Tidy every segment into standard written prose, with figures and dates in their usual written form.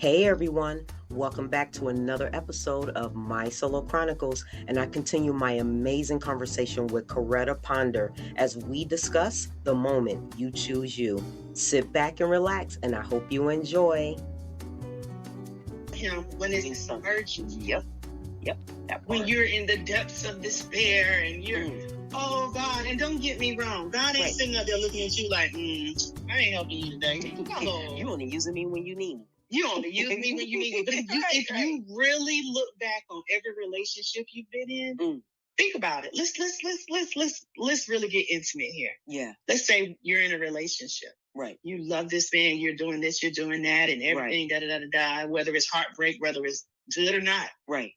Hey everyone, welcome back to another episode of My Solo Chronicles, and I continue my amazing conversation with Coretta Ponder as we discuss the moment you choose you. Sit back and relax, and I hope you enjoy. Him when it's an emergency. Yep. When you're in the depths of despair and you're, oh God, and don't get me wrong, God ain't sitting up there looking at you like, I ain't helping you today. You only using me when you need me. You only use me when you need me. But if you really look back on every relationship you've been in, think about it. Let's really get intimate here. Yeah. Let's say you're in a relationship. Right. You love this man, you're doing this, you're doing that, and everything, whether it's heartbreak, whether it's good or not. Right.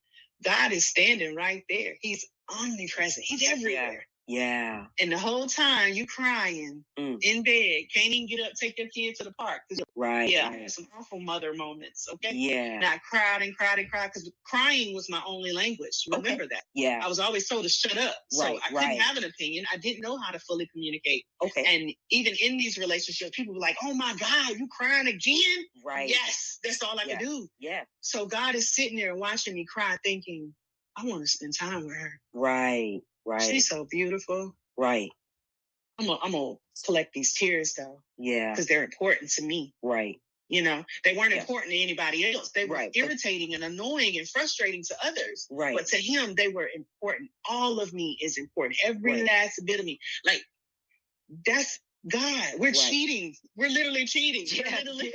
God is standing right there. He's omnipresent. He's everywhere. Yeah. And the whole time you crying in bed, can't even get up, take your kid to the park. Right. Yeah, I had some awful mother moments. Okay. Yeah. And I cried because crying was my only language. Remember that. Yeah. I was always told to shut up. So I couldn't have an opinion. I didn't know how to fully communicate. Okay. And even in these relationships, people were like, oh my God, you crying again? Right. Yes, that's all I could do. Yeah. So God is sitting there watching me cry, thinking, I want to spend time with her. Right. She's so beautiful. Right. I'm gonna collect these tears though. Yeah. Because they're important to me. Right. You know, they weren't important to anybody else. They were Right. irritating and annoying and frustrating to others. Right. But to him, they were important. All of me is important. Every last bit of me. Like, that's God. We're cheating. We're literally cheating. We're literally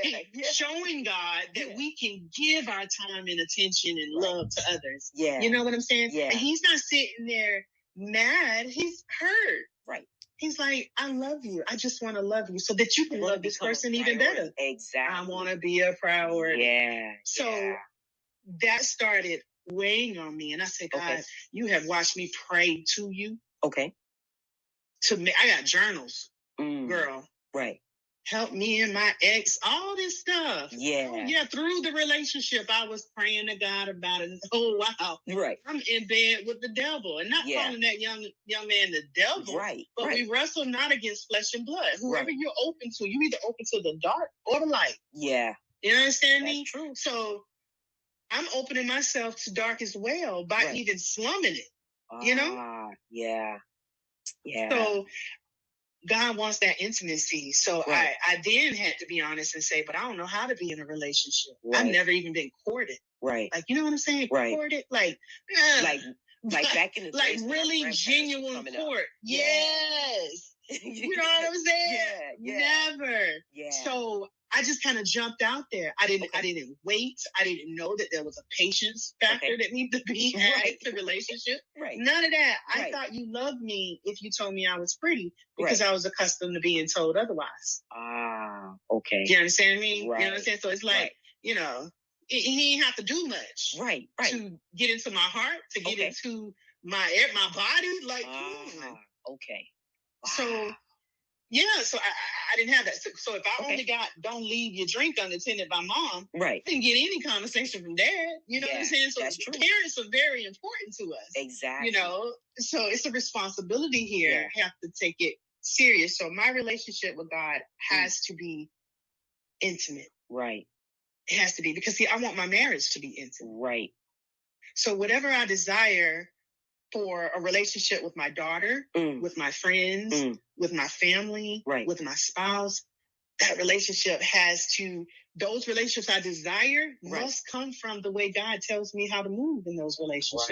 showing God that we can give our time and attention and love to others. Yeah. You know what I'm saying? Yeah. And he's not sitting there mad. He's hurt. Right. He's like, I love you. I just want to love you so that you can love this person even better. Exactly. I want to be a priority. Yeah. So that started weighing on me. And I said, God, you have watched me pray to you. Okay. To me, I got journals, girl. Right. Help me and my ex, all this stuff. Yeah. Oh, yeah, through the relationship, I was praying to God about it. Oh, wow. Right. I'm in bed with the devil. And not calling that young man the devil. Right. But we wrestle not against flesh and blood. Whoever you're open to, you either open to the dark or the light. Yeah. You understand me? That's true. So I'm opening myself to dark as well by even slumming it. You know? Yeah. Yeah. So God wants that intimacy. So I then had to be honest and say, but I don't know how to be in a relationship. I've never even been courted. Right. Like, you know what I'm saying? Right. Courted? Like back in the like really genuine court. Yes. You know what I'm saying? Yeah. Never. Yeah. So I just kind of jumped out there. I didn't wait. I didn't know that there was a patience factor that needed to be added to relationship. Right. None of that. I thought you loved me if you told me I was pretty because I was accustomed to being told otherwise. Okay. Do you understand me? Right. You know what I'm saying? So it's like, you know, he didn't have to do much. Right. To get into my heart, to get into my body. Like, okay. Wow. So, so I didn't have that. So if I only got don't leave your drink unattended by mom, I didn't get any conversation from dad. You know what I'm saying? So parents are very important to us. Exactly. You know, so it's a responsibility here. I have to take it serious. So my relationship with God has to be intimate. Right. It has to be because I want my marriage to be intimate. Right. So whatever I desire for a relationship with my daughter, with my friends, with my family, with my spouse, that relationship those relationships I desire must come from the way God tells me how to move in those relationships.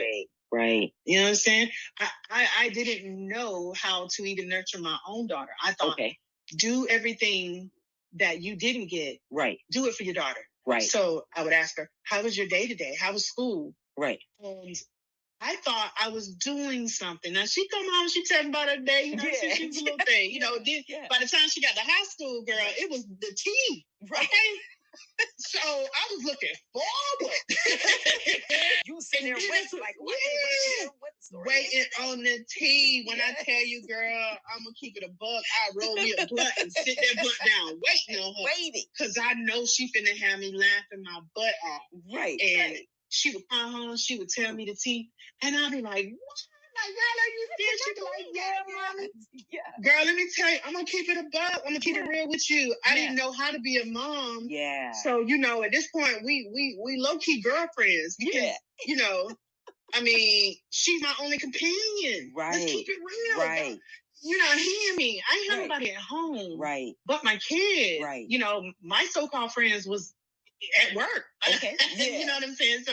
Right. You know what I'm saying? I didn't know how to even nurture my own daughter. I thought, do everything that you didn't get. Right. Do it for your daughter. Right. So I would ask her, how was your day today? How was school? Right. And I thought I was doing something. Now she come home, she tell me about her day, you know, she was a little thing. You know, by the time she got to high school, girl, it was the tea. Right. Okay? So I was looking forward. You was sitting there waiting, like, waiting on the tea. When I tell you, girl, I'm gonna keep it a buck. I roll me a blunt and sit that blunt down, waiting on her. Waiting. Because I know she finna have me laughing my butt off. Right. And she would come home, she would tell me the tea, and I'd be like, what? like, girl, are you serious? She like, yeah, mommy. Yeah. Girl, let me tell you, I'm gonna keep it a buck. I'm gonna keep it real with you. I didn't know how to be a mom. Yeah. So, at this point, we low-key girlfriends. Because, I mean, she's my only companion. Right. Let's keep it real. Right. Hear me. I ain't have nobody at home. Right. But my kid. Right. My so-called friends was at work. Okay. Yeah. You know what I'm saying?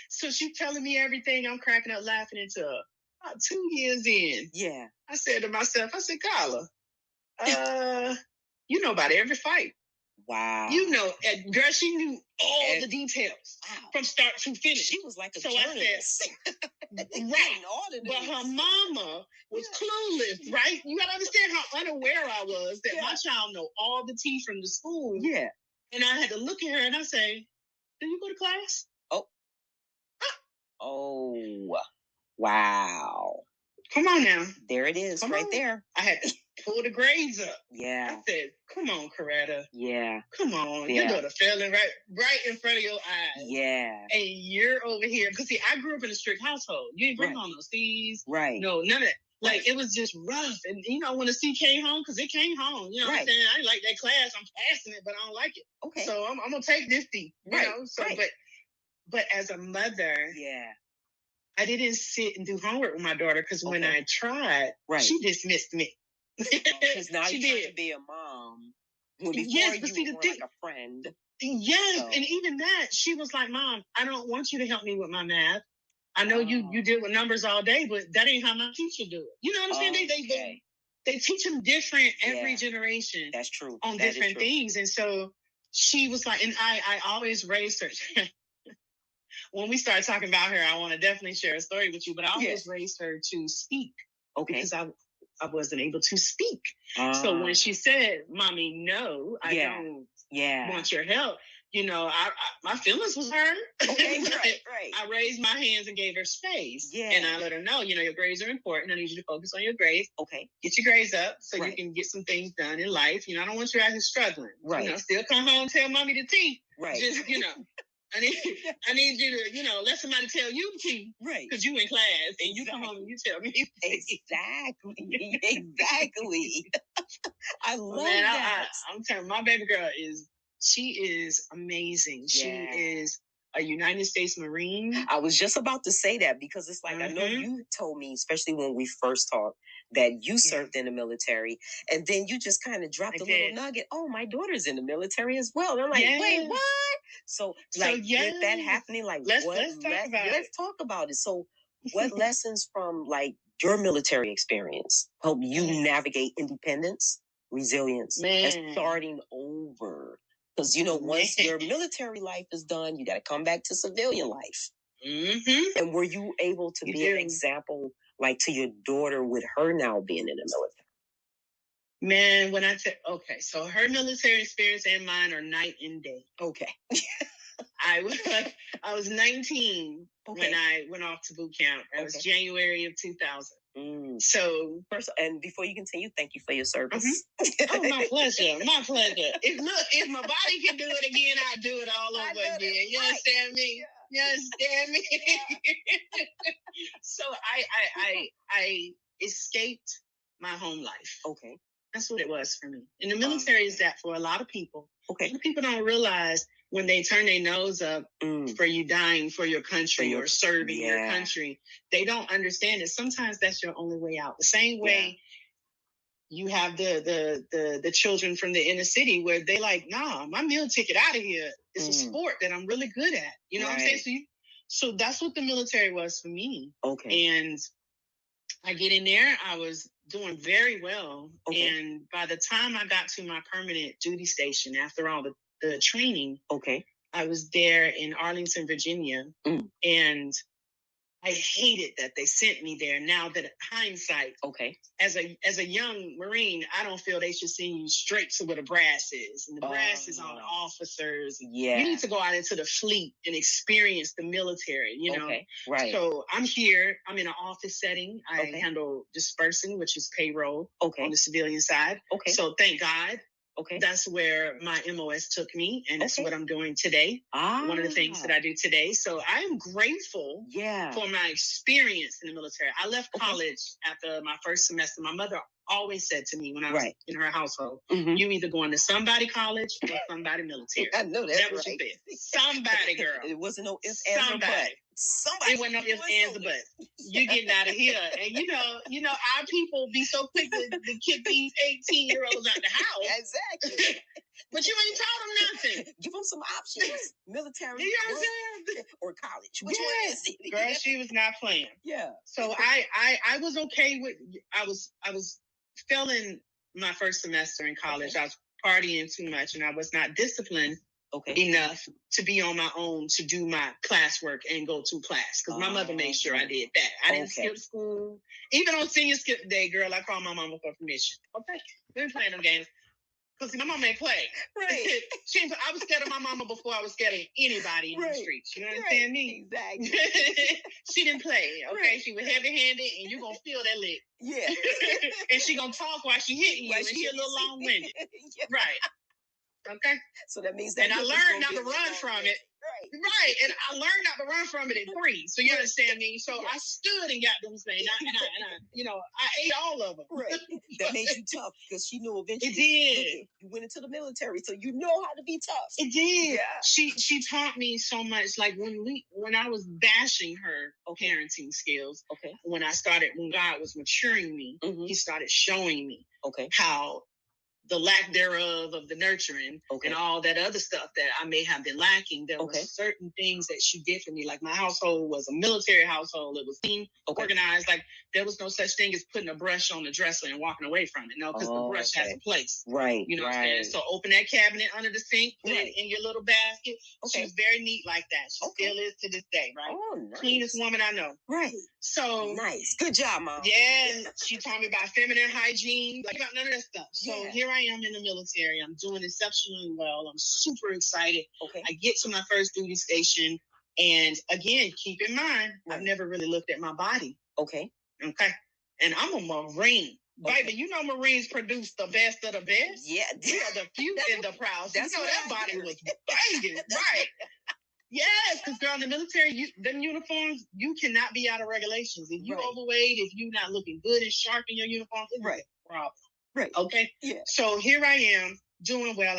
So she's telling me everything. I'm cracking up laughing into about 2 years in. Yeah. I said to myself, Carla, you know about every fight. Wow. Girl, she knew all the details from start to finish. She was like a journalist. Right. But her mama was clueless, right? You got to understand how unaware I was that my child know all the tea from the school. Yeah. And I had to look at her and I say, do you go to class? Oh. Oh. Wow. Come on now. There it is, there. I had to pull the grades up. Yeah. I said, come on, Coretta. Yeah. Come on. Yeah. Your daughter failing right in front of your eyes. Yeah. And you're over here. Because, see, I grew up in a strict household. You didn't bring home no C's. Right. No, none of that. Like, it was just rough. And, when the C came home, because it came home, what I'm saying? I didn't like that class. I'm passing it, but I don't like it. Okay. So I'm going to take this D. You know? So, but as a mother, I didn't sit and do homework with my daughter because when I tried, she dismissed me. Because now you're trying to be a mom. Before you were like a friend. Yes, so. And even that, she was like, Mom, I don't want you to help me with my math. I know you deal with numbers all day, but that ain't how my teacher do it. You know what I'm saying? They teach them different every generation. That's true. On different things. And so she was like, and I always raised her. When we start talking about her, I want to definitely share a story with you, but I always raised her to speak. Okay. Because I wasn't able to speak. So when she said, Mommy, no, I don't want your help, my feelings was hurt. Okay, right. I raised my hands and gave her space. Yeah. And I let her know, your grades are important. I need you to focus on your grades. Okay. Get your grades up so you can get some things done in life. I don't want you out here struggling. Right. Still come home and tell Mommy the tea. Right. Just, I need you to, let somebody tell you the tea. Right. Because you in class and you come home and you tell me. Exactly. Exactly. I love that. I'm telling you, my baby girl she is amazing. She is a United States Marine. I was just about to say that because it's like, I know you told me, especially when we first talked, that you served in the military. And then you just kind of dropped a little nugget. Oh, my daughter's in the military as well. And I'm like, wait, what? So with that happening, let's talk about it. So what lessons from your military experience help you navigate independence, resilience, and starting over? Because, once your military life is done, you got to come back to civilian life. Mm-hmm. And were you able to be an example, to your daughter with her now being in the military? Man, when I said, so her military experience and mine are night and day. Okay. I was 19 when I went off to boot camp. It was January of 2000. So first, and before you continue, thank you for your service. Mm-hmm. Oh, my pleasure. My pleasure. If my body can do it again, I'll do it all over again. You understand me? You understand me? So I escaped my home life. Okay. That's what it was for me. And the military is that for a lot of people. Okay. People don't realize when they turn their nose up for you dying for your country or serving your country, they don't understand it. Sometimes that's your only way out. The same way you have the children from the inner city where they like, nah, my meal ticket out of here is a sport that I'm really good at. You know what I'm saying? So that's what the military was for me. Okay. And I get in there, I was doing very well. Okay. And by the time I got to my permanent duty station, after all the training, I was there in Arlington, Virginia. And I hated that they sent me there. Now that hindsight, as a young Marine, I don't feel they should send you straight to where the brass is. And the brass is on officers. Yeah. You need to go out into the fleet and experience the military, Right. So I'm here. I'm in an office setting. I handle dispersing, which is payroll on the civilian side. Okay. So thank God Okay. That's where my MOS took me, and that's what I'm doing today. One of the things that I do today. So I am grateful for my experience in the military. I left college after my first semester. My mother always said to me when I was in her household, you either going to somebody college or somebody military. I know that was your fit. Somebody, girl. It wasn't no ifs, ands, or buts. Somebody. It wasn't no ifs, ands, or buts. You getting out of here. And you know, our people be so quick to kick these 18-year-olds out the house. Exactly. But you ain't taught them nothing. Give them some options. Military. You know what I'm saying? Or college. Which one is it? Girl, she was not playing. Yeah. So I was okay with, I was failing my first semester in college. I was partying too much and I was not disciplined enough to be on my own to do my classwork and go to class. Because my mother made sure I did that. I didn't skip school. Even on senior skip day, girl, I called my mama for permission. Okay. We ain't playing them games. Because my mama ain't play. Right. I was scared of my mama before I was scared of anybody in the streets. You understand me? Exactly. She didn't play, okay? Right. She was heavy-handed, and you're going to feel that lick. Yeah. And she going to talk while she hitting you, and she a little long-winded. Right. Okay? So that means that. And I learned not to run from it. Right. And I learned not to run from it at 3. So you understand me? So I stood and got them things. And I ate all of them. Right. That made you tough because she knew eventually. It did. You went into the military, so you know how to be tough. It did. Yeah. She taught me so much. Like when I was bashing her parenting skills, when God was maturing me, he started showing me how the lack thereof of the nurturing and all that other stuff that I may have been lacking. There were certain things that she did for me. Like my household was a military household. It was clean, organized. Like there was no such thing as putting a brush on the dresser and walking away from it. No, because the brush has a place. Right. You know what I'm saying? So open that cabinet under the sink, put it in your little basket. She was very neat like that. She still is to this day, right? Oh, nice. Cleanest woman I know. Right. So nice. Good job, Mom. Yeah. She taught me about feminine hygiene, like about none of that stuff. So here I am in the military. I'm doing exceptionally well. I'm super excited. I get to my first duty station. And again, keep in mind, I've never really looked at my body. Okay. And I'm a Marine. Baby, you know Marines produce the best of the best? Yeah. We are the few and the proud. So that body was banging. Right. Yes, because girl, in the military, them uniforms, you cannot be out of regulations. If you're overweight, if you're not looking good and sharp in your uniform, it's a problem. Right. Okay. Yeah. So here I am doing well.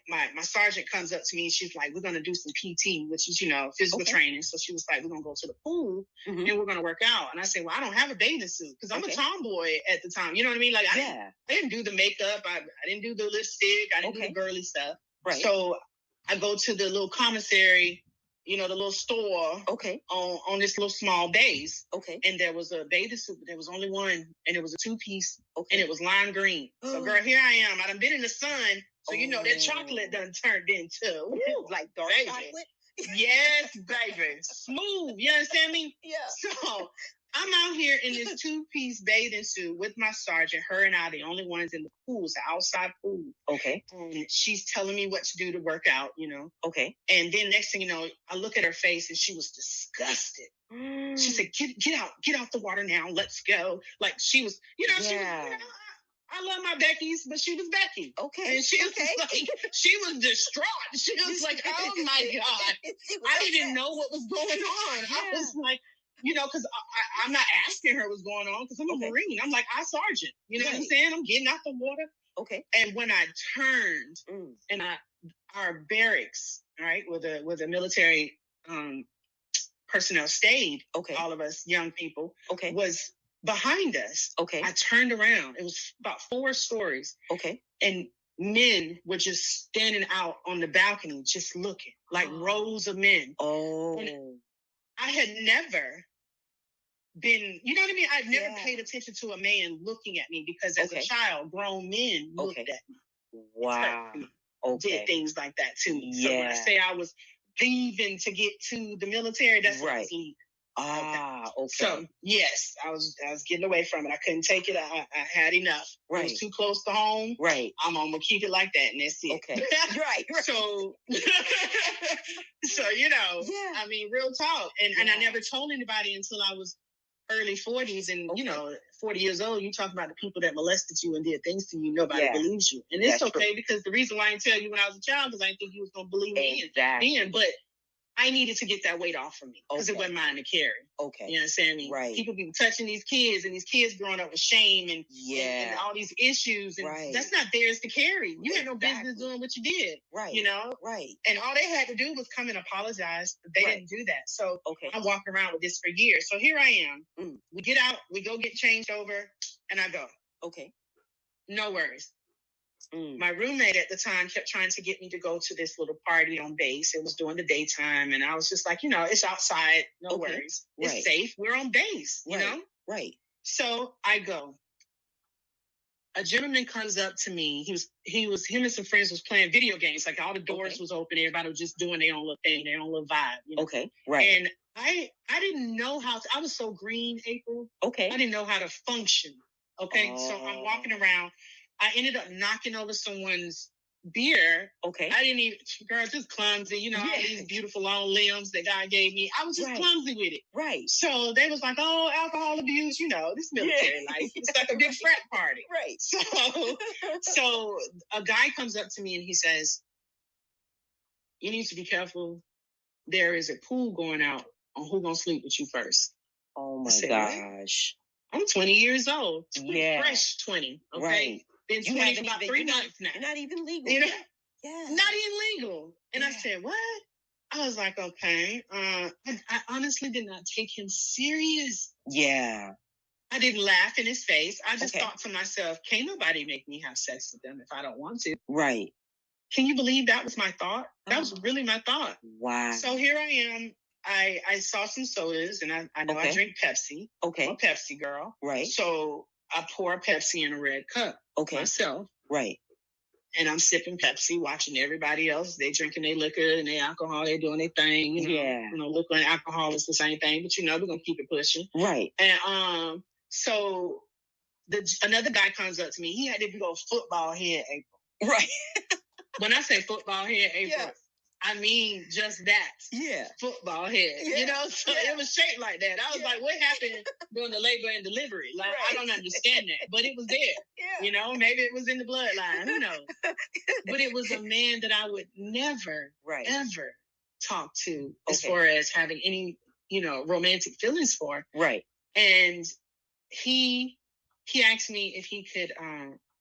My sergeant comes up to me and she's like, "We're gonna do some PT, which is physical training." So she was like, "We're gonna go to the pool and we're gonna work out." And I said, "Well, I don't have a bathing suit because I'm a tomboy at the time. You know what I mean? Like I didn't do the makeup, I didn't do the lipstick, I didn't do the girly stuff. Right. So I go to the little commissary. The little store on this little small base. And there was a bathing suit, but there was only one, and it was a 2-piece, and it was lime green. So, girl, here I am. I done been in the sun, so that chocolate done turned into like dark chocolate. Yes, baby, smooth. You understand me? Yeah. So I'm out here in this 2-piece bathing suit with my sergeant. Her and I, the only ones in the pool, it's an outside pool. And she's telling me what to do to work out, And then next thing you know, I look at her face and she was disgusted. She said, get out the water now. Let's go. Like she was, she was, I love my Becky's, but she was Becky. And she was like, she was distraught. She was like, oh my God. I didn't know what was going on. I was like, because I'm not asking her what's going on because I'm a Marine. I'm like, sergeant. You know what I'm saying? I'm getting out the water. And when I turned and our barracks, right, where the military personnel stayed, all of us young people, was behind us. I turned around. It was about 4 stories. And men were just standing out on the balcony, just looking, like rows of men. And I had never been, you know what I mean? I'd never paid attention to a man looking at me because as a child, grown men looked at me. Wow. Did things like that to me. So when I say I was leaving to get to the military, that's what I was leaving. So yes, I was getting away from it. I couldn't take it. I had enough. It was too close to home. I'm gonna keep it like that, and that's it. Right. So, I mean, real talk. And I never told anybody until I was early 40s and, 40 years old, you talk about the people that molested you and did things to you, nobody believes you. And it's okay because the reason why I didn't tell you when I was a child, because I didn't think you was going to believe me then. But I needed to get that weight off from me because it wasn't mine to carry. Okay. You understand me? Right. People be touching these kids and these kids growing up with shame and all these issues. And that's not theirs to carry. You had no business doing what you did. Right. Right. And all they had to do was come and apologize. But they didn't do that. So I walked around with this for years. So here I am. We get out, we go get changed over, and I go. Okay. No worries. My roommate at the time kept trying to get me to go to this little party on base. It was during the daytime. And I was just like, it's outside. No worries. It's safe. We're on base, you know? Right. So I go. A gentleman comes up to me. Him and some friends was playing video games. Like all the doors was open. Everybody was just doing their own little thing, their own little vibe. You know? Okay. Right. And I didn't know how to, I was so green, April. Okay. I didn't know how to function. Okay. So I'm walking around. I ended up knocking over someone's beer. Okay. I didn't even, girl, just clumsy. All these beautiful long limbs that God gave me. I was just clumsy with it. Right. So they was like, oh, alcohol abuse, this military life. It's like a big frat party. Right. So a guy comes up to me and he says, you need to be careful. There is a pool going out on who gonna sleep with you first. Oh my gosh. What? I'm 20 years old. Fresh 20. Okay. Right. Been 20 for about 3 months now. You're not even legal. Yeah. Not even legal. And I said, what? I was like, okay. I honestly did not take him serious. Yeah. I didn't laugh in his face. I just thought to myself, can't nobody make me have sex with them if I don't want to. Right. Can you believe that was my thought? That was really my thought. Wow. So here I am. I saw some sodas and I know I drink Pepsi. Okay. I'm a Pepsi girl. Right. So I pour a Pepsi in a red cup. Okay. Myself. Right. And I'm sipping Pepsi, watching everybody else. They drinking their liquor and their alcohol. They're doing their thing. Liquor and alcohol is the same thing, but we're gonna keep it pushing. Right. And so another guy comes up to me. He had this big old football head, April. Right. When I say football head, April, I mean just that. Yeah. Football head. Yeah. So it was shaped like that. I was like, what happened during the labor and delivery? Like, I don't understand that. But it was there. Yeah. Maybe it was in the bloodline. Who knows? But it was a man that I would never, ever talk to as far as having any, romantic feelings for. Right. And he asked me if he could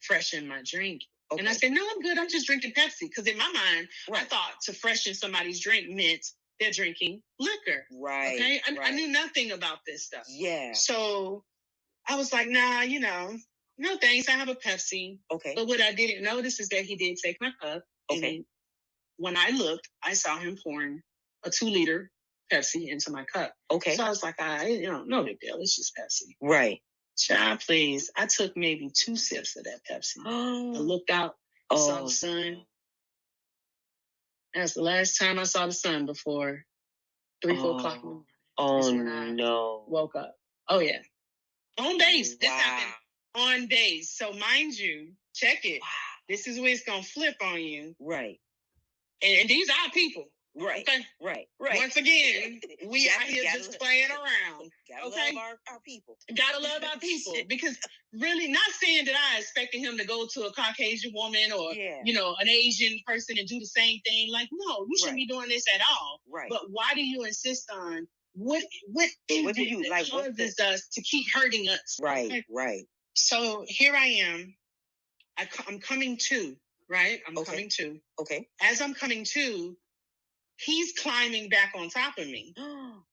freshen my drink. Okay. And I said, no, I'm good. I'm just drinking Pepsi. Because in my mind, I thought to freshen somebody's drink meant they're drinking liquor. Right. Okay. I knew nothing about this stuff. Yeah. So I was like, nah, no thanks. I have a Pepsi. Okay. But what I didn't notice is that he did take my cup. Okay. And when I looked, I saw him pouring a 2-liter Pepsi into my cup. Okay. So I was like, no big deal. It's just Pepsi. Right. Child, please. I took maybe 2 sips of that Pepsi. I looked out, saw the sun. That's the last time I saw the sun before 3-4 o'clock in the morning. Oh, when I woke up. Oh, yeah. On base. This happened on base. So mind you, check it. Wow. This is where it's going to flip on you. Right. And these are people. Right. Okay. Right. Once again, we out here just playing around. Gotta love our people. Gotta love our people. Because really, not saying that I expected him to go to a Caucasian woman or, an Asian person and do the same thing. Like, no, you shouldn't be doing this at all. Right. But why do you insist on what do you like causes us to keep hurting us? Right. Okay? Right. So here I am. I'm coming to, right? I'm coming to. Okay. As I'm coming to, he's climbing back on top of me.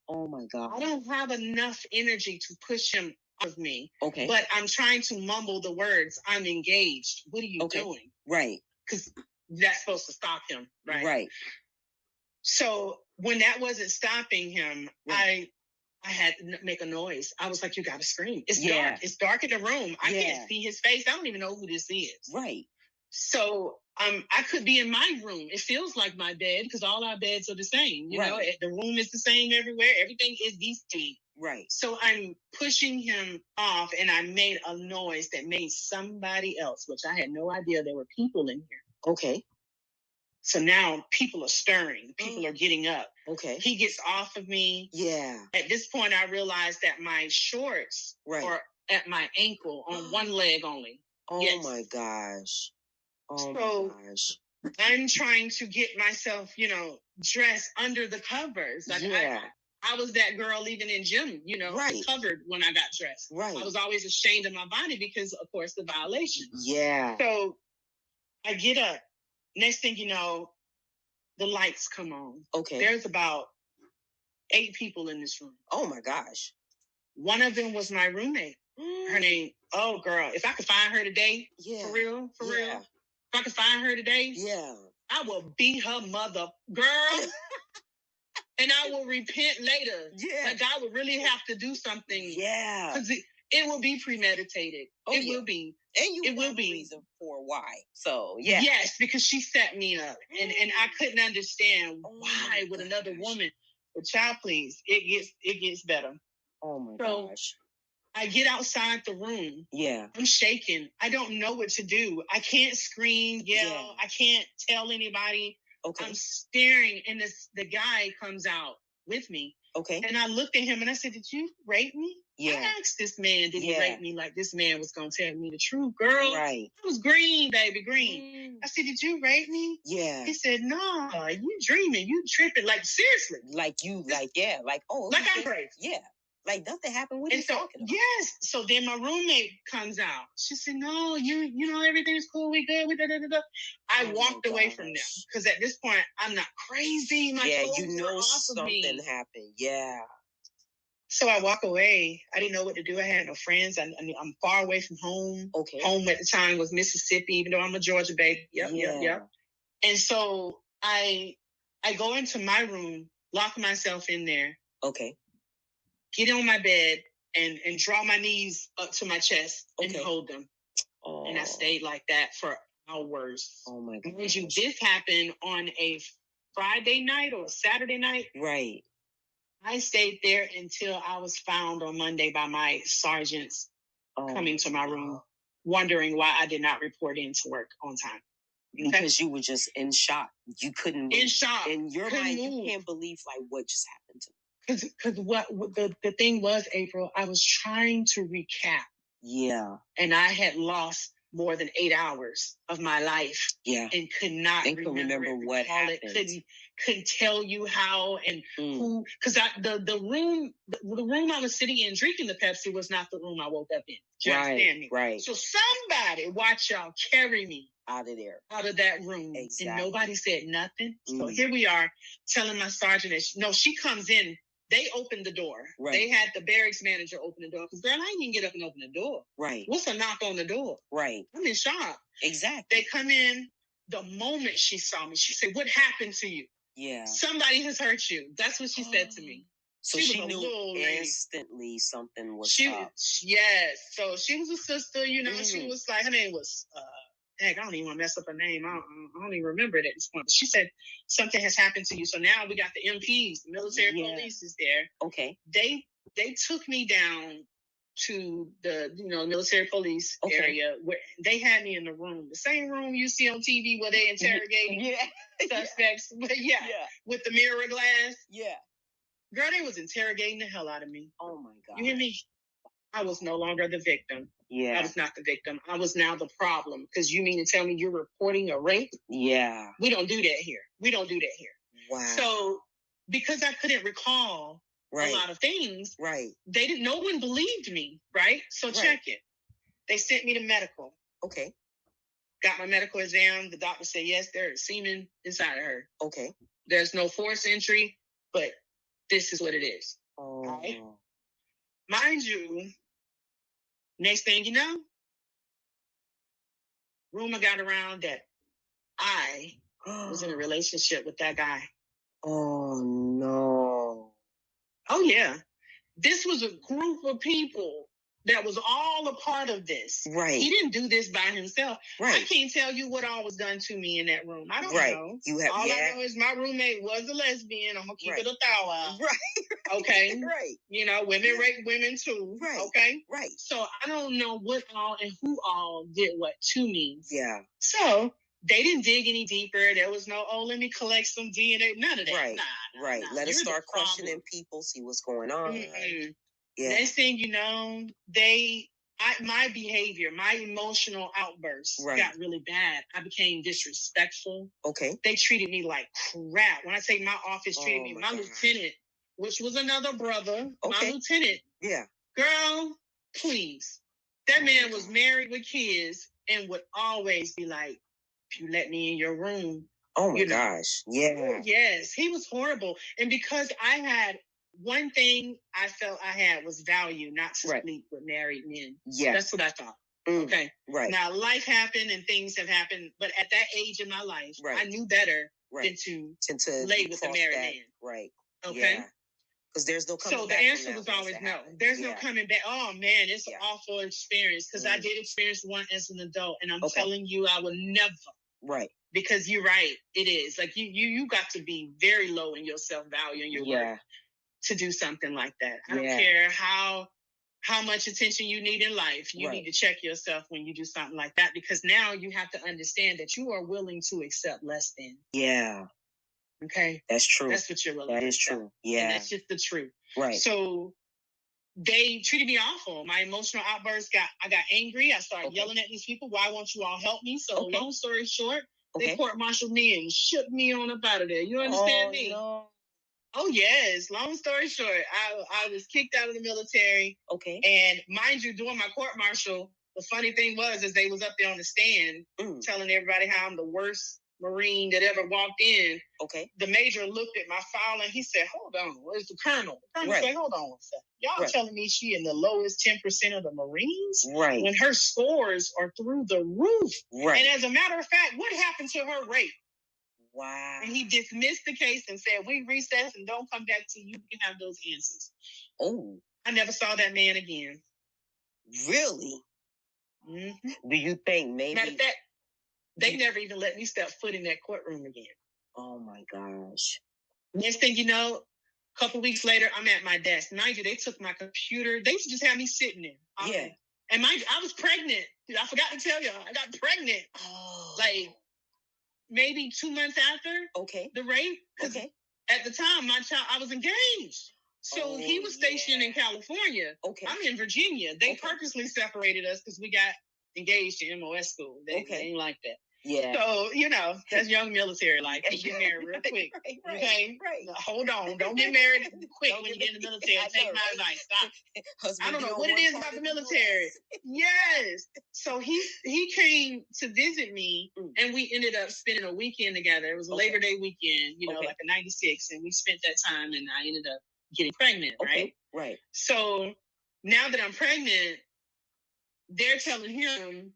Oh my God. I don't have enough energy to push him off of me. Okay. But I'm trying to mumble the words, I'm engaged. What are you doing? Right. Because that's supposed to stop him. Right. Right. So when that wasn't stopping him, I had to make a noise. I was like, you got to scream. It's dark. It's dark in the room. I can't see his face. I don't even know who this is. Right. So I could be in my room. It feels like my bed because all our beds are the same. You know, the room is the same everywhere. Everything is decent. Right. So I'm pushing him off and I made a noise that made somebody else, which I had no idea there were people in here. Okay. So now people are stirring. People are getting up. Okay. He gets off of me. Yeah. At this point, I realized that my shorts are at my ankle on one leg only. Oh, my gosh. Oh, my gosh. I'm trying to get myself, dressed under the covers. Like I was that girl even in gym, covered when I got dressed. Right. I was always ashamed of my body because, of course, the violation. Yeah. So I get up. Next thing you know, the lights come on. Okay. There's about 8 people in this room. Oh, my gosh. One of them was my roommate. Her name, oh, girl. If I could find her today, for real. If I could find her today, I will beat her mother, girl. And I will repent later. Yeah. Like, I would really have to do something. Yeah. Because it will be premeditated. Oh, it will be. And it will be reason for why. So, yeah. Yes, because she set me up. And I couldn't understand why with another woman. But child, please, it gets better. Oh, my gosh. I get outside the room. Yeah. I'm shaking. I don't know what to do. I can't scream, yell. Yeah. I can't tell anybody. Okay. I'm staring, and the guy comes out with me. Okay. And I looked at him, and I said, "Did you rape me?" Yeah. I asked this man, "Did he rape me?" Like this man was going to tell me the truth. Girl, right. I was green, baby, green. I said, "Did you rape me?" Yeah. He said, "No, you dreaming. You tripping. Like, seriously. Like, oh. Like I'm crazy. Yeah. Like, nothing happened. What are you talking about?" Yes. So then my roommate comes out. She said, "No, everything's cool. We good. We da-da-da-da." I walked away from them because at this point, I'm not crazy. My clothes are off of me. Something happened. Yeah. So I walk away. I didn't know what to do. I had no friends. I'm far away from home. Okay. Home at the time was Mississippi, even though I'm a Georgia baby. Yep. And so I go into my room, lock myself in there. Okay. Get on my bed and draw my knees up to my chest and hold them. Oh. And I stayed like that for hours. Oh, my God. This happened on a Friday night or a Saturday night. Right. I stayed there until I was found on Monday by my sergeants coming to my room, wondering why I did not report in to work on time. Okay? Because you were just in shock. You couldn't. In shock. In your mind, you can't believe what just happened to me. Because what the thing was, April, I was trying to recap. Yeah. And I had lost more than 8 hours of my life. Yeah. And could not remember what happened. Couldn't tell you how and who. Because the room I was sitting in drinking the Pepsi was not the room I woke up in. Right. So somebody, watch y'all, carry me out of there, out of that room. Exactly. And nobody said nothing. So here we are telling my sergeant that she comes in. They opened the door. Right. They had the barracks manager open the door. Because, girl, I didn't even get up and open the door. Right. What's a knock on the door? Right. I'm in shock. Exactly. They come in. The moment she saw me, she said, "What happened to you?" Yeah. "Somebody has hurt you." That's what she said to me. So she knew instantly something was up. Yes. So she was a sister, She was like, her name was... heck, I don't even want to mess up her name. I don't even remember it at this point. But she said, "Something has happened to you." So now we got the MPs, the military police is there. Okay. They took me down to the military police area where they had me in the room, the same room you see on TV where they interrogate suspects. But with the mirror glass. Yeah. Girl, they was interrogating the hell out of me. Oh my God. You hear me? I was no longer the victim. Yeah. I was not the victim. I was now the problem. Because you mean to tell me you're reporting a rape? Yeah. We don't do that here. Wow. So because I couldn't recall a lot of things, no one believed me, right? So check it. They sent me to medical. Okay. Got my medical exam. The doctor said, yes, there is semen inside of her. Okay. There's no forced entry, but this is what it is. Oh. Right? Mind you, next thing you know, rumor got around that I was in a relationship with that guy. Oh, no. Oh, yeah. This was a group of people that was all a part of this. Right. He didn't do this by himself. Right. I can't tell you what all was done to me in that room. I don't know. I know is my roommate was a lesbian. I'm going to keep it a thou. Right. Okay. Right. Women rape women too. Right. Okay. Right. So I don't know what all and who all did what to me. Yeah. So they didn't dig any deeper. There was no, let me collect some DNA. None of that. Right. Right. Let us start questioning people, see what's going on. Mm-hmm. Yeah. Next thing you know, my behavior, my emotional outbursts got really bad. I became disrespectful. Okay. They treated me like crap. When I say my office treated me, my lieutenant, which was another brother, my lieutenant. Yeah. Girl, please. That man was married with kids and would always be like, if you let me in your room. Oh my gosh. Yeah. Yes, he was horrible. And because I had one thing I felt I had was value, not to sleep with married men. Yeah. That's what I thought. Okay. Right. Now life happened and things have happened, but at that age in my life, I knew better than to lay with a married man. Right. Okay. Because there's no coming back. So the answer was always no. There's no coming back. Oh man, it's an awful experience. Because I did experience one as an adult, and I'm telling you, I will never. Right. Because you're right, it is. Like you got to be very low in your self-value and your worth to do something like that. I don't care how much attention you need in life. You need to check yourself when you do something like that, because now you have to understand that you are willing to accept less than. Yeah. Okay. That's true. That's what you're willing to accept. That is true. Yeah. And that's just the truth. Right. So they treated me awful. My emotional outbursts I got angry. I started yelling at these people. Why won't you all help me? So long story short, they court-martialed me and shook me on up out of there. You understand me? No. Oh, yes. Long story short, I was kicked out of the military. Okay. And mind you, during my court-martial, the funny thing was they was up there on the stand telling everybody how I'm the worst Marine that ever walked in. Okay. The major looked at my file and he said, hold on, where's the colonel? The colonel said, hold on one second. Y'all telling me she in the lowest 10% of the Marines? Right. When her scores are through the roof. Right. And as a matter of fact, what happened to her rate? Wow. And he dismissed the case and said, we recess and don't come back till you can have those answers. Oh. I never saw that man again. Really? Mm-hmm. Do you think maybe... Matter of fact, they never even let me step foot in that courtroom again. Oh my gosh. Next thing you know, a couple weeks later, I'm at my desk. Mind you, they took my computer. They used to just have me sitting there. Yeah. And mind you, I was pregnant. I forgot to tell y'all, I got pregnant. Oh. Like maybe 2 months after the rape. Okay. At the time, I was engaged. So he was stationed in California. Okay. I'm in Virginia. They purposely separated us because we got engaged in MOS school. They ain't like that. Yeah. So, that's young military life. You get married real quick. Right, okay? Right. Now, hold on. Don't get married quick when you get in the military. Take my advice. Stop. I don't know what it is about the military. Yes. So he came to visit me, and we ended up spending a weekend together. It was a Labor Day weekend, like a 96, and we spent that time, and I ended up getting pregnant, right? Right. So now that I'm pregnant, they're telling him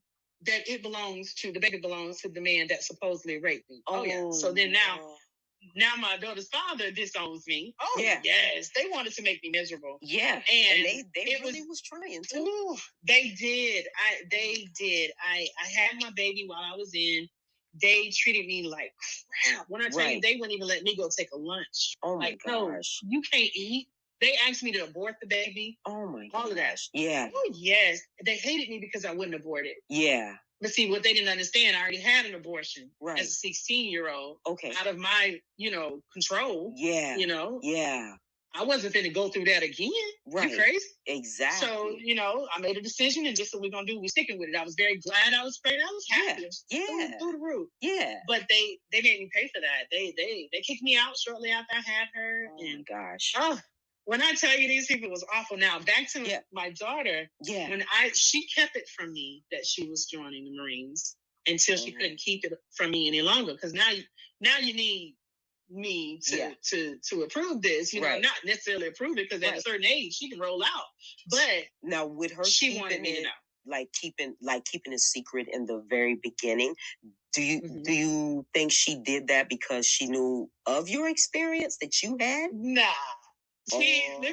that the baby belongs to the man that supposedly raped me. Oh yeah. So then now my daughter's father disowns me. Oh yeah. Yes. They wanted to make me miserable. Yeah. And they really was trying to. Ooh, they did. They did. I had my baby while I was in. They treated me like crap. When I tell you, they wouldn't even let me go take a lunch. Oh my gosh. No, you can't eat. They asked me to abort the baby. Oh my gosh. All of that. Yeah. Oh yes. They hated me because I wouldn't abort it. Yeah. But see, what they didn't understand, I already had an abortion as a 16-year-old. Okay. Out of my, control. Yeah. Yeah. I wasn't going to go through that again. Right. You crazy? Exactly. So, I made a decision, and just what we're going to do, we're sticking with it. I was very glad I was pregnant. I was happy. Yeah. Through the roof. Yeah. But they made me pay for that. They kicked me out shortly after I had her. Oh, my gosh. Oh, when I tell you these people, it was awful. Now, back to my daughter. Yeah. When she kept it from me that she was joining the Marines until she couldn't keep it from me any longer. Because now you need me to approve this, not necessarily approve it, because at a certain age she can roll out. But now with her, she wanted me to know, keeping it secret in the very beginning. Do you think she did that because she knew of your experience that you had? Nah. Let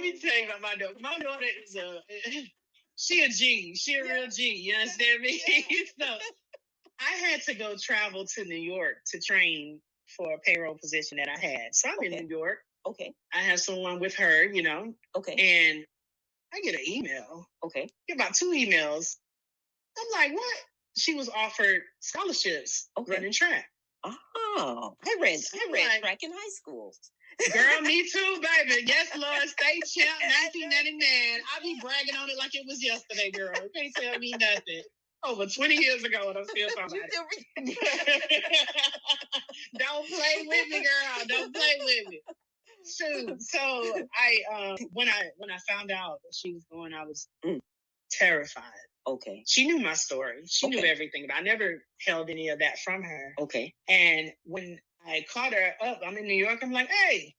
me tell you about my daughter. My daughter is she a G. She a real G. You understand me? So I had to go travel to New York to train for a payroll position that I had. So I'm in New York. Okay. I have someone with her, Okay. And I get an email. Okay. Get about 2 emails. I'm like, what? she was offered scholarships running track. Oh, I ran track in high school. Girl, me too, baby. Yes, Lord, state champ, 1999. I be bragging on it like it was yesterday, girl. You can't tell me nothing. Over 20 years ago, and I'm still talking about it. Don't play with me, girl. Don't play with me. Shoot. So I when I found out that she was going, I was terrified. Okay. She knew my story. She knew everything, but I never held any of that from her. Okay. And when I called her up, I'm in New York, I'm like, hey,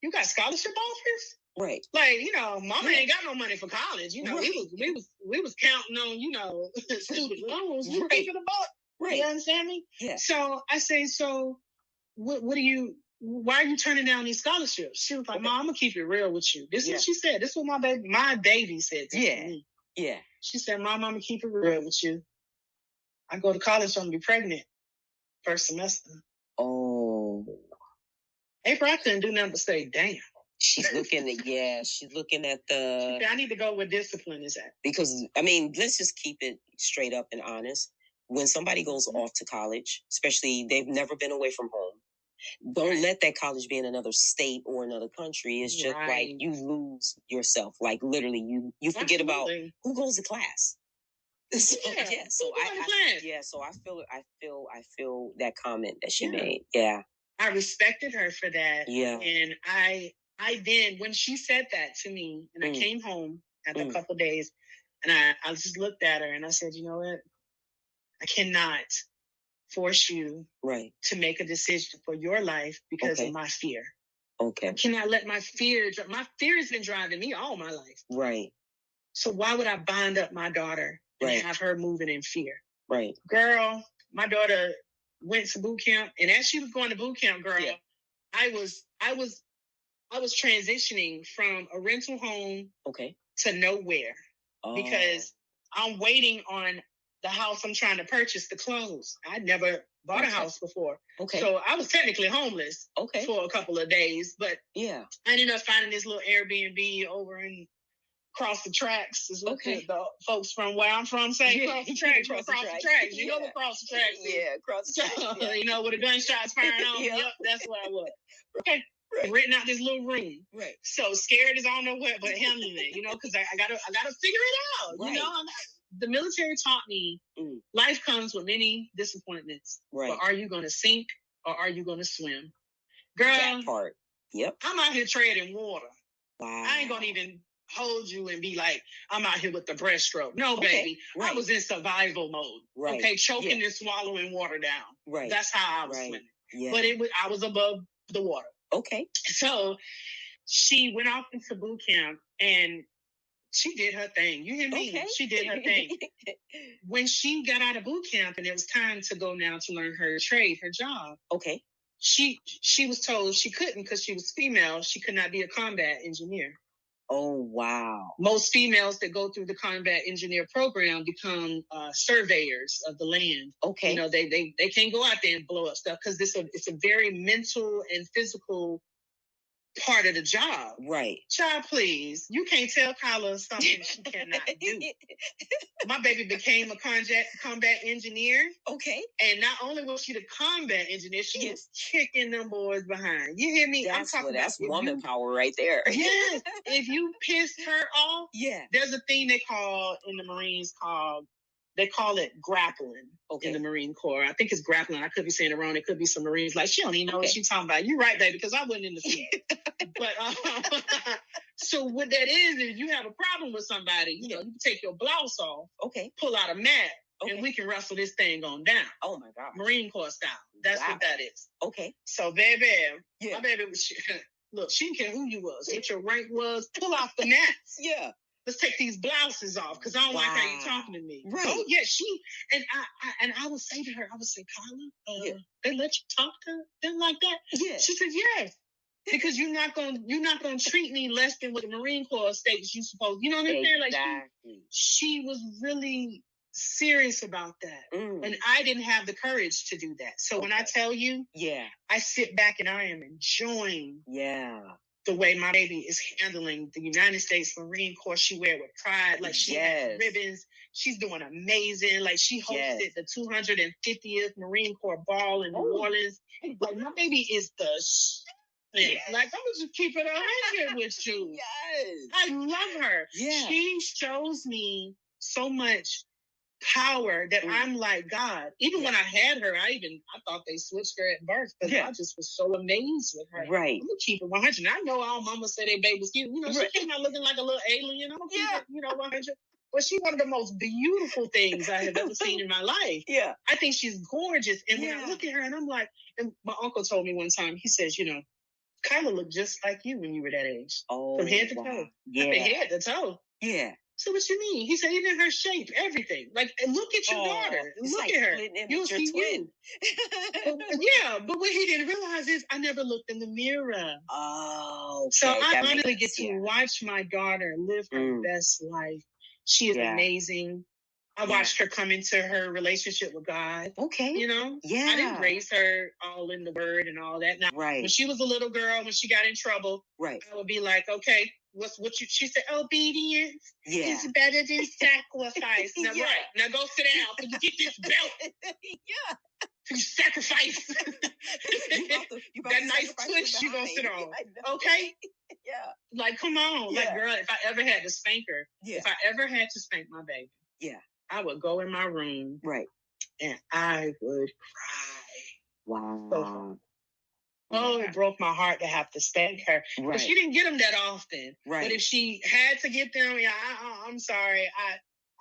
you got scholarship offers? Right. Like, mama ain't got no money for college. We was counting on, student loans. We thinking about. Right. You understand me? Yeah. So I say, what do you, why are you turning down these scholarships? She was like, Mom, I'm gonna keep it real with you. This is what she said. This is what my baby said to me. Yeah. She said, Mom, I'm gonna keep it real with you. I go to college, I'm gonna be pregnant first semester. Oh. April, I couldn't do nothing but say, damn. She's looking at the. I need to go where discipline is at. Because, let's just keep it straight up and honest. When somebody goes off to college, especially they've never been away from home, don't let that college be in another state or another country. It's just like you lose yourself. Like literally, you forget about who goes to class. So, so I feel that comment that she made. Yeah. I respected her for that. Yeah. And I then, when she said that to me, and I came home after a couple of days, and I just looked at her and I said, you know what? I cannot force you to make a decision for your life because of my fear. Okay. I cannot let my fear has been driving me all my life. Right. So why would I bind up my daughter and have her moving in fear? Right. Girl, my daughter went to boot camp, and as she was going to boot camp, girl, I was transitioning from a rental home to nowhere because I'm waiting on the house I'm trying to purchase to close. I'd never bought a house before. Okay. So I was technically homeless for a couple of days, but I ended up finding this little Airbnb over in across the tracks is what the folks from where I'm from say. Across the tracks. Across the tracks. You know what across the tracks is? Yeah, across the tracks. Yeah. Where the gunshots firing off. Yep, that's where I was. Okay. Right. Renting out this little room. Right. So scared as I don't know what, but handling it, because I gotta figure it out. Right. The military taught me life comes with many disappointments. Right. But are you gonna sink or are you gonna swim? Girl, that part. Yep. I'm out here treading water. Wow. I ain't gonna even hold you and be like, I'm out here with the breaststroke. No, baby. Right. I was in survival mode. Right. Okay, choking and swallowing water down. Right. That's how I was swimming. Yeah. But I was above the water. Okay. So she went off into boot camp and she did her thing. You hear me? Okay. She did her thing. When she got out of boot camp and it was time to go now to learn her trade, her job. Okay. She was told she couldn't because she was female. She could not be a combat engineer. Oh, wow. Most females that go through the combat engineer program become surveyors of the land. Okay. They can't go out there and blow up stuff because it's a very mental and physical part of the job. Right. Child, please. You can't tell Kyla something she cannot do. My baby became a combat engineer. Okay. And not only was she the combat engineer, she was kicking them boys behind. You hear me? That's woman power right there. Yes. If you pissed her off, there's a thing they call in the Marines they call it grappling in the Marine Corps. I think it's grappling. I could be saying it wrong. It could be some Marines like, she don't even know what she's talking about. You're right, baby, because I wasn't in the field. But so what that is you have a problem with somebody, you take your blouse off, pull out a mat, and we can wrestle this thing on down. Oh my God. Marine Corps style. That's what that is. Okay. So baby, my baby was look, she didn't care who you was, what your rank was, pull off the mats. Yeah. Let's take these blouses off because I don't like how you're talking to me. Right. Oh yeah, I would say to her, Kyla, they let you talk to them like that? Yeah. She said, yes. Because you're not gonna treat me less than what the Marine Corps states you supposed. You know what I'm saying? Like she was really serious about that. And I didn't have the courage to do that. So when I tell you, I sit back and I am enjoying the way my baby is handling the United States Marine Corps. She wear it with pride. Like, she has ribbons. She's doing amazing. Like, she hosted the 250th Marine Corps Ball in New Orleans. Like, my baby is the shit. Like, I'm going to just keep it 100 with you. I love her. She shows me so much power that I'm like, God, even when I had her, I thought they switched her at birth, because I just was so amazed with her. Right. I'm gonna keep it 100. And I know all mamas say they baby's cute. She came out looking like a little alien. I'm gonna keep it, 100. But she's one of the most beautiful things I have ever seen in my life. Yeah. I think she's gorgeous. And when I look at her, and I'm like, and my uncle told me one time, he says, Kyla looked just like you when you were that age. From head to toe. Yeah. From head to toe. Yeah. So what you mean? He said, even her shape, everything. Like, look at your daughter. Look at her. You'll see you. But what he didn't realize is I never looked in the mirror. Oh, okay. So I honestly get to watch my daughter live her best life. She is amazing. I watched her come into her relationship with God. Okay. I didn't raise her all in the word and all that. Now, when she was a little girl, when she got in trouble, I would be like, okay, she said, obedience is better than sacrifice. Now, now go sit down so you get this belt. You sacrifice. That nice push you gonna sit on. Okay? Like, come on. Like, girl, if I ever had to spank her, if I ever had to spank my baby, I would go in my room. And I would cry. Wow. So, it broke my heart to have to spank her. But she didn't get them that often. But if she had to get them, I'm sorry.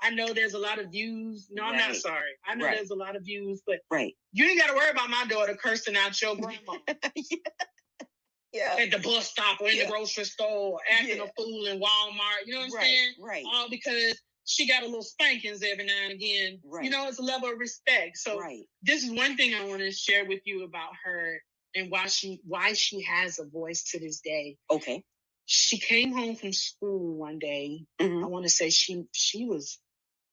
I know there's a lot of views. No, I'm not sorry. I know there's a lot of views, but you ain't got to worry about my daughter cursing out your grandma. At the bus stop or in the grocery store, or acting a fool in Walmart. You know what I'm saying? All because she got a little spankings every now and again. It's a level of respect. So this is one thing I want to share with you about her and why she has a voice to this day. Okay. She came home from school one day. I want to say she was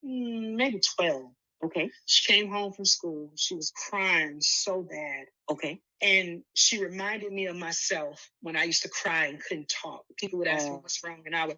maybe 12. Okay. She came home from school. She was crying so bad. Okay. And she reminded me of myself when I used to cry and couldn't talk. People would ask me what's wrong, and I would,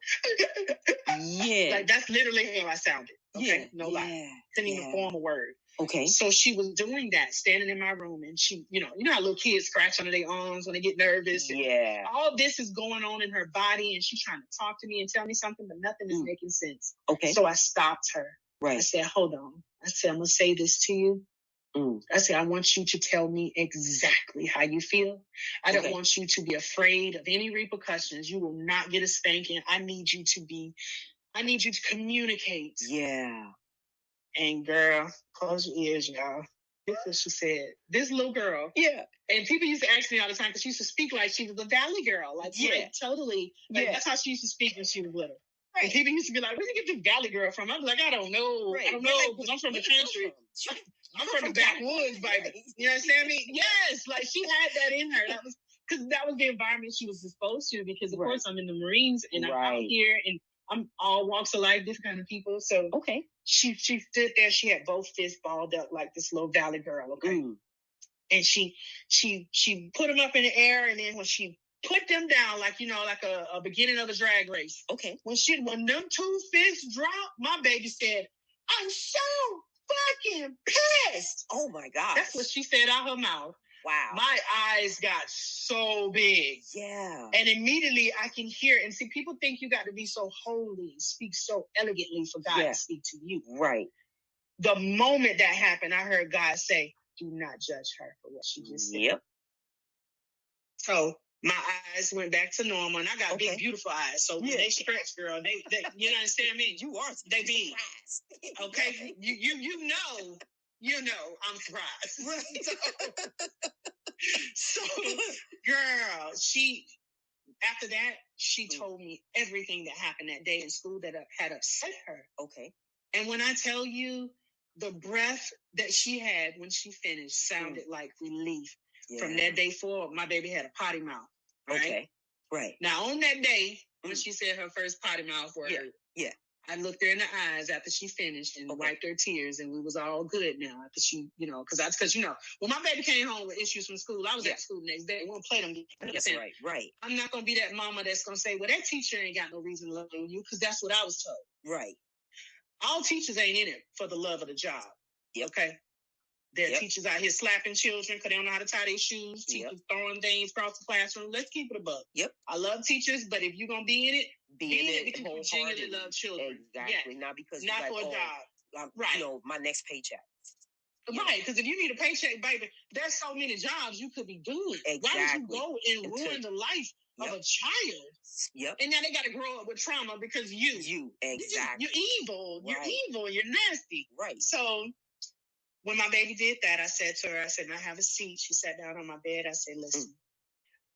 like, that's literally how I sounded. Okay, no lie. Couldn't even form a word. Okay. So she was doing that, standing in my room, and she, you know how little kids scratch under their arms when they get nervous. Yeah. All this is going on in her body, and she's trying to talk to me and tell me something, but nothing is making sense. Okay. So I stopped her. Right. I said, hold on. I said, I'm going to say this to you. I said, I want you to tell me exactly how you feel. I don't want you to be afraid of any repercussions. You will not get a spanking. I need you to communicate. Yeah. And girl, close your ears, y'all. This is what she said. This little girl. Yeah. And people used to ask me all the time because she used to speak like she was a valley girl. Like, totally. Like, that's how she used to speak when she was little. Right. And people used to be like, where did you get this valley girl from? I was like, I don't know. I don't know, because I'm from the country. I'm from the backwoods, baby. You know what I'm saying? Yes, like, she had that in her. That was the environment she was exposed to, because, of course, I'm in the Marines, and I'm out here, and I'm all walks of life, different kind of people. So she stood there. She had both fists balled up like this little valley girl, okay? And she put them up in the air, and then when she put them down, like, like a beginning of a drag race. Okay. When them two fists dropped, my baby said, I'm so fucking pissed. Oh my God. That's what she said out her mouth. Wow. My eyes got so big. Yeah. And immediately I can hear, and see, people think you got to be so holy, speak so elegantly for God to speak to you. Right. The moment that happened, I heard God say, do not judge her for what she just said. Yep. So my eyes went back to normal, and I got big, beautiful eyes. So when they stretch, girl, they you understand me? You are. They big. Okay? You know I'm surprised. So, girl, after that, she told me everything that happened that day in school that had upset her. Okay. And when I tell you, the breath that she had when she finished sounded like relief. Yeah. From that day forward, my baby had a potty mouth. Right? Okay. Right. Now, on that day, when she said her first potty mouth word, I looked her in the eyes after she finished and wiped her tears, and we was all good now after she, because when my baby came home with issues from school, I was at school the next day. We won't play them. That's right. I'm not gonna be that mama that's gonna say, well, that teacher ain't got no reason to love you, because that's what I was told. Right. All teachers ain't in it for the love of the job. Yep. Okay. There are teachers out here slapping children because they don't know how to tie their shoes, teachers throwing things across the classroom. Let's keep it a buck. Yep. I love teachers, but if you're going to be in it, be in it because you genuinely love children. Exactly. Not because not for a job. Right. My next paycheck. Right, because if you need a paycheck, baby, there's so many jobs you could be doing. Exactly. Why would you go and ruin the life of a child? Yep. And now they got to grow up with trauma because you. Exactly. You're evil. Right. You're evil. You're nasty. Right. So when my baby did that, I said to her, now have a seat. She sat down on my bed. I said, listen,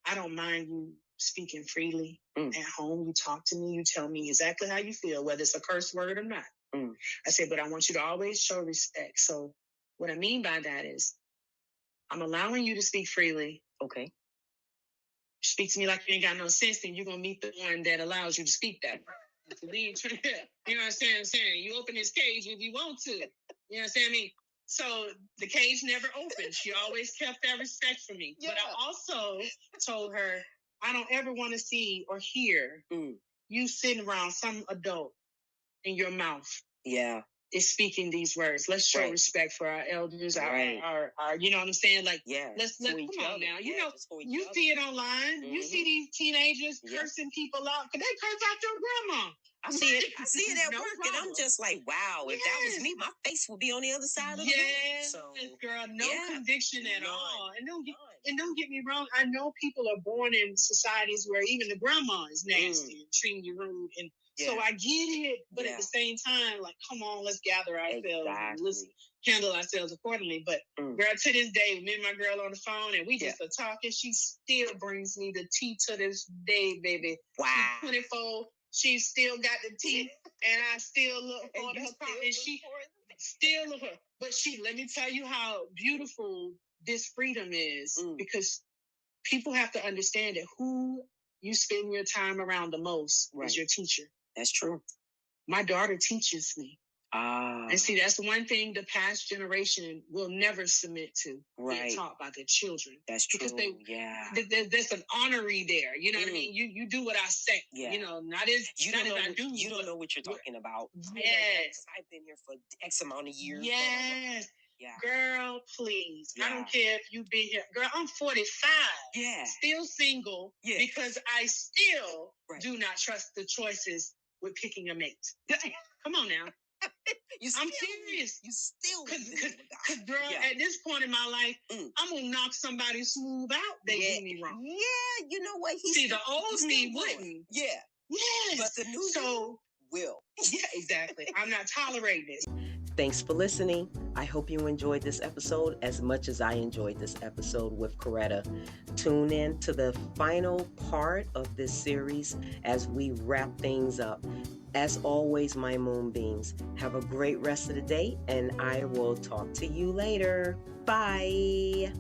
I don't mind you speaking freely. At home, you talk to me. You tell me exactly how you feel, whether it's a curse word or not. I said, but I want you to always show respect. So what I mean by that is I'm allowing you to speak freely. Okay. Speak to me like you ain't got no sense, then you're going to meet the one that allows you to speak that way. You know what I'm saying? You open this cage if you want to. You know what I'm saying? So the cage never opened. She always kept that respect for me. Yeah. But I also told her, I don't ever want to see or hear you sitting around some adult in your mouth. Yeah. Is speaking these words. Let's show respect for our elders, our you know what I'm saying? Like, let's come on now. You see it online. You see these teenagers cursing people out. Could they curse out your grandma? I see it at work, problem. And I'm just like, wow, if that was me, my face would be on the other side of the room. Yes, girl, no conviction at all. And don't get me wrong, I know people are born in societies where even the grandma is nasty and treating you rude, and so I get it, but at the same time, like, come on, let's gather ourselves and let's handle ourselves accordingly. But girl, to this day, me and my girl on the phone, and we just are talking. She still brings me the tea to this day, baby. Wow. She's 24. She still got the tea, and I still look for her car, and she still look for her. But let me tell you how beautiful this freedom is, because people have to understand that who you spend your time around the most is your teacher. That's true. My daughter teaches me. And see, that's the one thing the past generation will never submit to. Being taught by their children. That's true. Because there's an honory there. You know what I mean? You do what I say. Yeah. Not as I do. You don't know what you're talking about. Yes. I've been here for X amount of years. Yes. Yeah. Girl, please. I don't care if you've been here. Girl, I'm 45. Yeah. Still single because I still do not trust the choices with picking a mate. Come on now. I'm serious. You still because girl, at this point in my life, I'm gonna knock somebody smooth out. They do me wrong. Yeah, you know what? The old me wouldn't. Yeah. Yes. But the new you will. Yeah, exactly. I'm not tolerating this. Thanks for listening. I hope you enjoyed this episode as much as I enjoyed this episode with Coretta. Tune in to the final part of this series as we wrap things up. As always, my moonbeams, have a great rest of the day, and I will talk to you later. Bye.